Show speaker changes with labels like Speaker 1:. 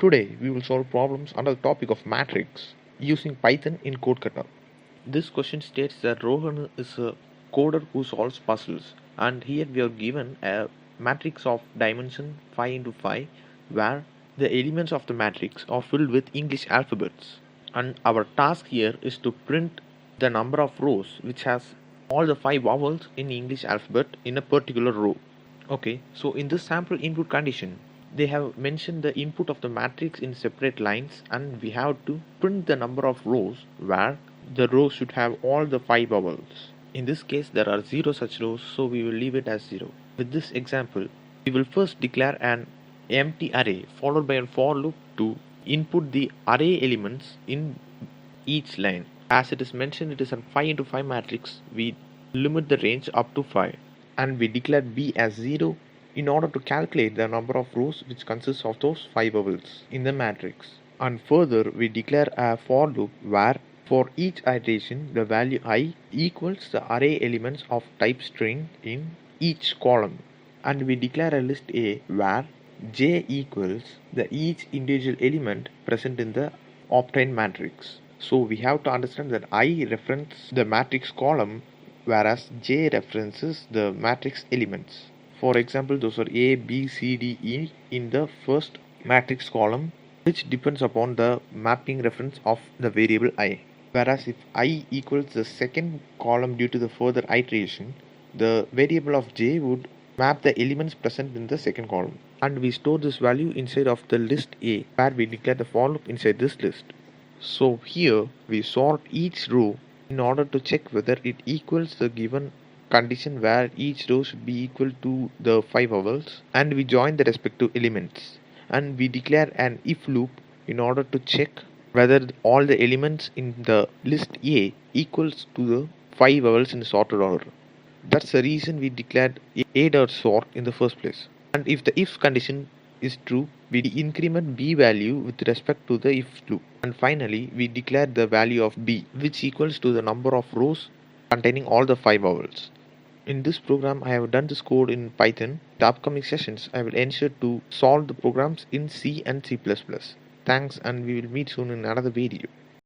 Speaker 1: Today we will solve problems under the topic of matrix using Python in Codekata. This question states that Rohan is a coder who solves puzzles, and here we are given a matrix of dimension 5 into 5 where the elements of the matrix are filled with English alphabets, and our task here is to print the number of rows which has all the 5 vowels in English alphabet in a particular row. Okay, so in this sample input condition, they have mentioned the input of the matrix in separate lines, and we have to print the number of rows where the row should have all the 5 vowels. In this case, there are 0 such rows, so we will leave it as 0. With this example, we will first declare an empty array followed by a for loop to input the array elements in each line. As it is mentioned, it is a 5 into 5 matrix. We limit the range up to 5, and we declare b as 0 in order to calculate the number of rows which consists of those 5 vowels in the matrix. And further, we declare a for loop where for each iteration the value I equals the array elements of type string in each column, and we declare a list A where j equals the each individual element present in the obtained matrix. So we have to understand that I references the matrix column whereas j references the matrix elements. For example, those are A, B, C, D, E in the first matrix column, which depends upon the mapping reference of the variable I. Whereas if I equals the second column due to the further iteration, the variable of j would map the elements present in the second column. And we store this value inside of the list A, where we declare the for loop inside this list. So here we sort each row in order to check whether it equals the given condition where each row should be equal to the 5 vowels, and we join the respective elements, and we declare an if loop in order to check whether all the elements in the list A equals to the 5 vowels in sorted order. That's the reason we declared a.sort in the first place. And if the if condition is true, we increment b value with respect to the if loop. And finally, we declare the value of b, which equals to the number of rows containing all the 5 vowels. In this program, I have done this code in Python. In the upcoming sessions, I will ensure to solve the programs in C and C++. Thanks, and we will meet soon in another video.